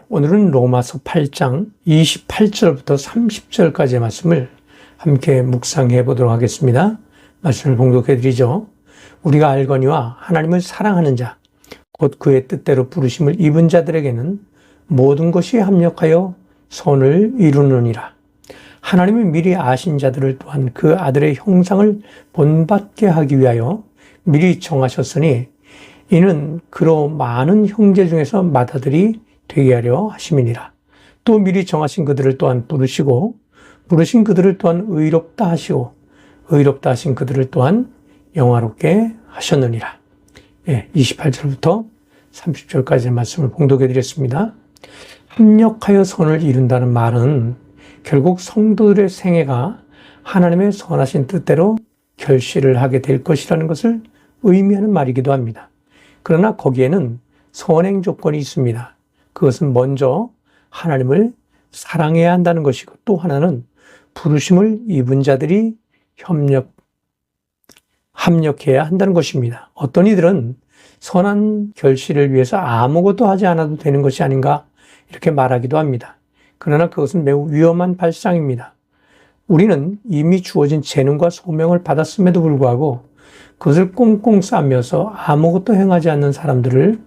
오늘은 로마서 8장 28절부터 30절까지의 말씀을 함께 묵상해 보도록 하겠습니다. 말씀을 봉독해 드리죠. 우리가 알거니와 하나님을 사랑하는 자, 곧 그의 뜻대로 부르심을 입은 자들에게는 모든 것이 합력하여 선을 이루느니라. 하나님이 미리 아신 자들을 또한 그 아들의 형상을 본받게 하기 위하여 미리 정하셨으니 이는 그로 많은 형제 중에서 맏아들이 되게 하려 하심이니라. 또 미리 정하신 그들을 또한 부르시고 부르신 그들을 또한 의롭다 하시고 의롭다 하신 그들을 또한 영화롭게 하셨느니라. 28절부터 30절까지의 말씀을 봉독해 드렸습니다. 합력하여 선을 이룬다는 말은 결국 성도들의 생애가 하나님의 선하신 뜻대로 결실을 하게 될 것이라는 것을 의미하는 말이기도 합니다. 그러나 거기에는 선행 조건이 있습니다. 그것은 먼저 하나님을 사랑해야 한다는 것이고, 또 하나는 부르심을 입은 자들이 합력해야 한다는 것입니다. 어떤 이들은 선한 결실을 위해서 아무것도 하지 않아도 되는 것이 아닌가 이렇게 말하기도 합니다. 그러나 그것은 매우 위험한 발상입니다. 우리는 이미 주어진 재능과 소명을 받았음에도 불구하고 그것을 꽁꽁 싸매어서 아무것도 행하지 않는 사람들이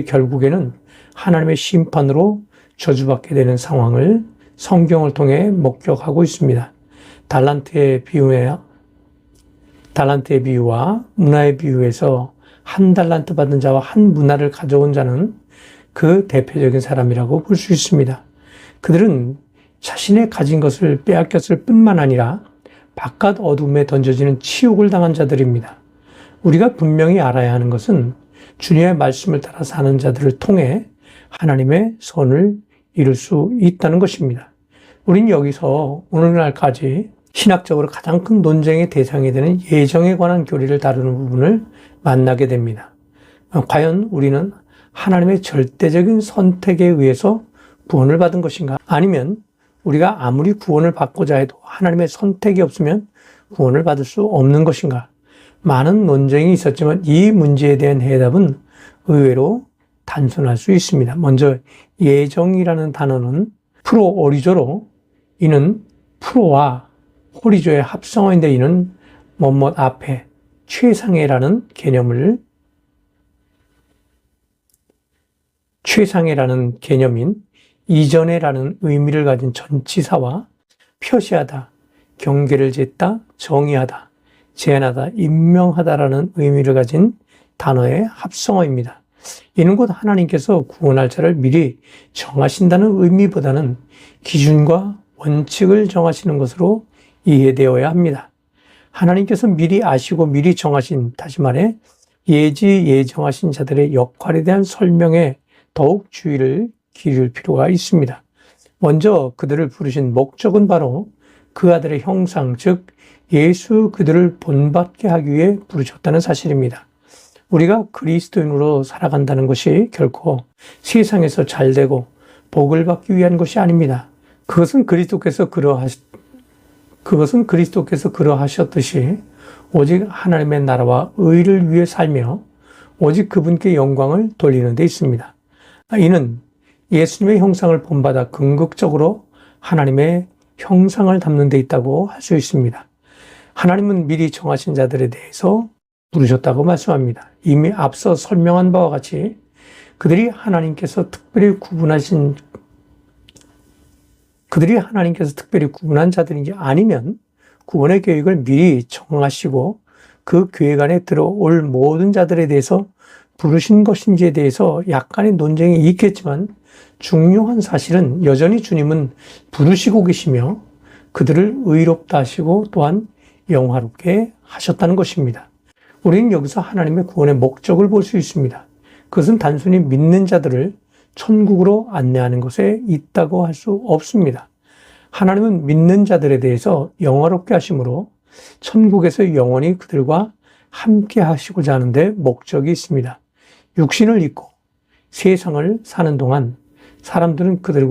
결국에는 하나님의 심판으로 저주받게 되는 상황을 성경을 통해 목격하고 있습니다. 달란트의 비유와 문화의 비유에서 한 달란트 받은 자와 한 문화를 가져온 자는 그 대표적인 사람이라고 볼 수 있습니다. 그들은 자신의 가진 것을 빼앗겼을 뿐만 아니라 바깥 어둠에 던져지는 치욕을 당한 자들입니다. 우리가 분명히 알아야 하는 것은 주님의 말씀을 따라 사는 자들을 통해 하나님의 선을 이룰 수 있다는 것입니다. 우린 여기서 오늘날까지 신학적으로 가장 큰 논쟁의 대상이 되는 예정에 관한 교리를 다루는 부분을 만나게 됩니다. 과연 우리는 하나님의 절대적인 선택에 의해서 구원을 받은 것인가? 아니면 우리가 아무리 구원을 받고자 해도 하나님의 선택이 없으면 구원을 받을 수 없는 것인가? 많은 논쟁이 있었지만 이 문제에 대한 해답은 의외로 단순할 수 있습니다. 먼저 예정이라는 단어는 프로오리조로, 이는 프로와 호리조의 합성어인데 이는 뭐뭐 앞에 최상애라는 개념인 이전에라는 의미를 가진 전치사와 표시하다, 경계를 짓다, 정의하다, 제한하다, 임명하다라는 의미를 가진 단어의 합성어입니다. 이는 곧 하나님께서 구원할 자를 미리 정하신다는 의미보다는 기준과 원칙을 정하시는 것으로 이해되어야 합니다. 하나님께서 미리 아시고 미리 정하신, 다시 말해 예정하신 자들의 역할에 대한 설명에 더욱 주의를 기울일 필요가 있습니다. 먼저 그들을 부르신 목적은 바로 그 아들의 형상, 즉 예수 그들을 본받게 하기 위해 부르셨다는 사실입니다. 우리가 그리스도인으로 살아간다는 것이 결코 세상에서 잘되고 복을 받기 위한 것이 아닙니다. 그것은 그리스도께서 그러하셨듯이 오직 하나님의 나라와 의를 위해 살며 오직 그분께 영광을 돌리는 데 있습니다. 이는 예수님의 형상을 본받아 궁극적으로 하나님의 형상을 담는 데 있다고 할 수 있습니다. 하나님은 미리 정하신 자들에 대해서 부르셨다고 말씀합니다. 이미 앞서 설명한 바와 같이 그들이 하나님께서 특별히 구분한 자들인지 아니면 구원의 계획을 미리 정하시고 그 계획 안에 들어올 모든 자들에 대해서 부르신 것인지에 대해서 약간의 논쟁이 있겠지만 중요한 사실은 여전히 주님은 부르시고 계시며 그들을 의롭다 하시고 또한 영화롭게 하셨다는 것입니다. 우리는 여기서 하나님의 구원의 목적을 볼 수 있습니다. 그것은 단순히 믿는 자들을 천국으로 안내하는 것에 있다고 할 수 없습니다. 하나님은 믿는 자들에 대해서 영화롭게 하심으로 천국에서 영원히 그들과 함께 하시고자 하는데 목적이 있습니다. 육신을 입고 세상을 사는 동안 사람들은 그들이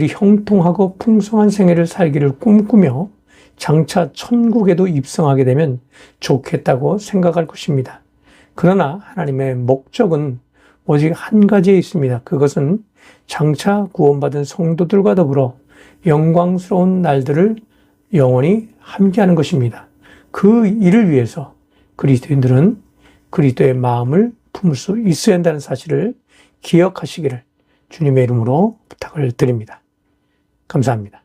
형통하고 풍성한 생애를 살기를 꿈꾸며 장차 천국에도 입성하게 되면 좋겠다고 생각할 것입니다. 그러나 하나님의 목적은 오직 한 가지에 있습니다. 그것은 장차 구원받은 성도들과 더불어 영광스러운 날들을 영원히 함께하는 것입니다. 그 일을 위해서 그리스도인들은 그리스도의 마음을 품을 수 있어야 한다는 사실을 기억하시기를 주님의 이름으로 부탁을 드립니다. 감사합니다.